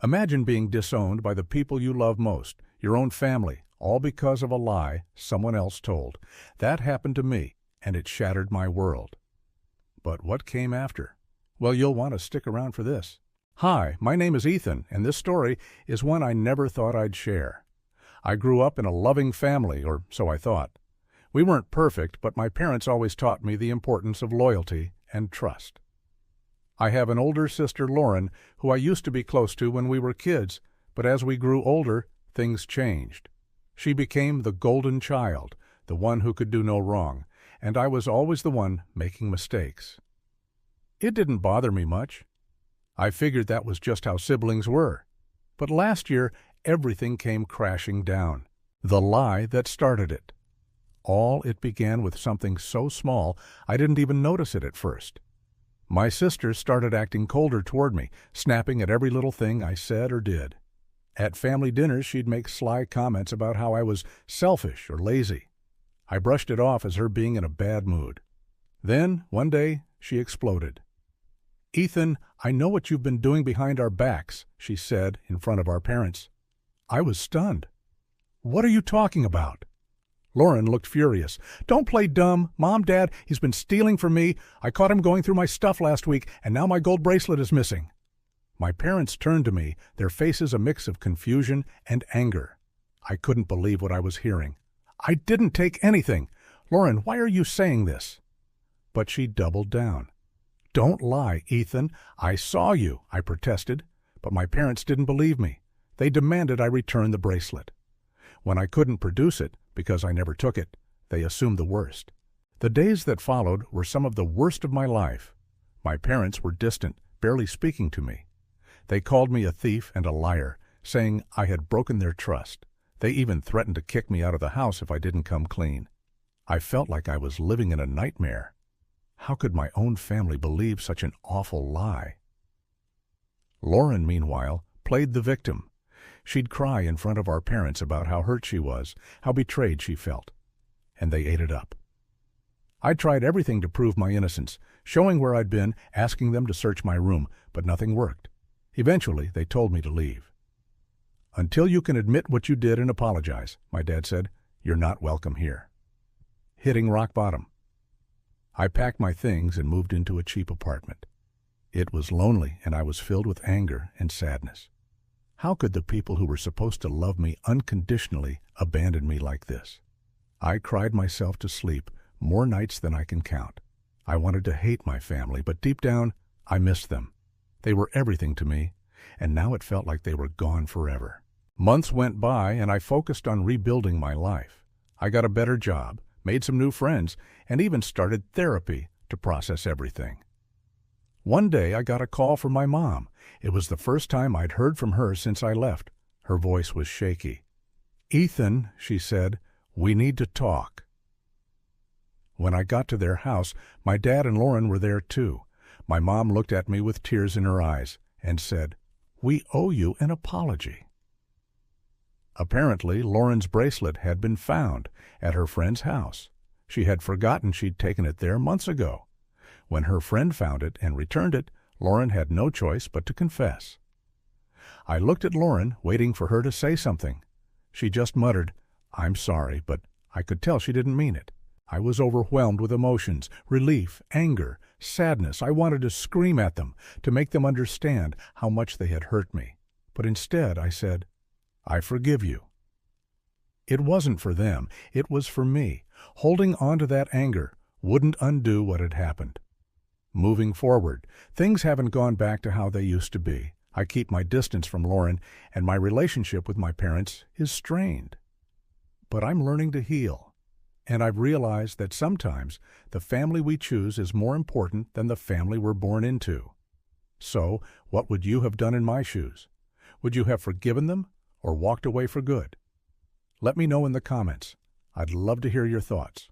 Imagine being disowned by the people you love most, your own family, all because of a lie someone else told. That happened to me, and it shattered my world. But what came after? Well, you'll want to stick around for this. Hi, my name is Ethan, and this story is one I never thought I'd share. I grew up in a loving family, or so I thought. We weren't perfect, but my parents always taught me the importance of loyalty and trust. I have an older sister, Lauren, who I used to be close to when we were kids, but as we grew older, things changed. She became the golden child, the one who could do no wrong, and I was always the one making mistakes. It didn't bother me much. I figured that was just how siblings were. But last year, everything came crashing down. The lie that started it. All it began with something so small I didn't even notice it at first. My sister started acting colder toward me, snapping at every little thing I said or did. At family dinners, she'd make sly comments about how I was selfish or lazy. I brushed it off as her being in a bad mood. Then, one day, she exploded. "Ethan, I know what you've been doing behind our backs," she said in front of our parents. I was stunned. "What are you talking about?" Lauren looked furious. "Don't play dumb. Mom, Dad, he's been stealing from me. I caught him going through my stuff last week, and now my gold bracelet is missing." My parents turned to me, their faces a mix of confusion and anger. I couldn't believe what I was hearing. "I didn't take anything. Lauren, why are you saying this?" But she doubled down. "Don't lie, Ethan. I saw you," I protested. But my parents didn't believe me. They demanded I return the bracelet. When I couldn't produce it, because I never took it, they assumed the worst. The days that followed were some of the worst of my life. My parents were distant, barely speaking to me. They called me a thief and a liar, saying I had broken their trust. They even threatened to kick me out of the house if I didn't come clean. I felt like I was living in a nightmare. How could my own family believe such an awful lie? Lauren, meanwhile, played the victim. She'd cry in front of our parents about how hurt she was, how betrayed she felt. And they ate it up. I tried everything to prove my innocence, showing where I'd been, asking them to search my room, but nothing worked. Eventually, they told me to leave. "Until you can admit what you did and apologize," my dad said, "you're not welcome here." Hitting rock bottom. I packed my things and moved into a cheap apartment. It was lonely, and I was filled with anger and sadness. How could the people who were supposed to love me unconditionally abandon me like this? I cried myself to sleep more nights than I can count. I wanted to hate my family, but deep down, I missed them. They were everything to me, and now it felt like they were gone forever. Months went by, and I focused on rebuilding my life. I got a better job, made some new friends, and even started therapy to process everything. One day I got a call from my mom. It was the first time I'd heard from her since I left. Her voice was shaky. "Ethan," she said, "we need to talk." When I got to their house, my dad and Lauren were there too. My mom looked at me with tears in her eyes and said, "We owe you an apology." Apparently, Lauren's bracelet had been found at her friend's house. She had forgotten she'd taken it there months ago. When her friend found it and returned it, Lauren had no choice but to confess. I looked at Lauren, waiting for her to say something. She just muttered, "I'm sorry," but I could tell she didn't mean it. I was overwhelmed with emotions, relief, anger, sadness. I wanted to scream at them, to make them understand how much they had hurt me. But instead, I said, "I forgive you." It wasn't for them. It was for me. Holding on to that anger wouldn't undo what had happened. Moving forward, things haven't gone back to how they used to be. I keep my distance from Lauren, and my relationship with my parents is strained. But I'm learning to heal, and I've realized that sometimes the family we choose is more important than the family we're born into. So, what would you have done in my shoes? Would you have forgiven them or walked away for good? Let me know in the comments. I'd love to hear your thoughts.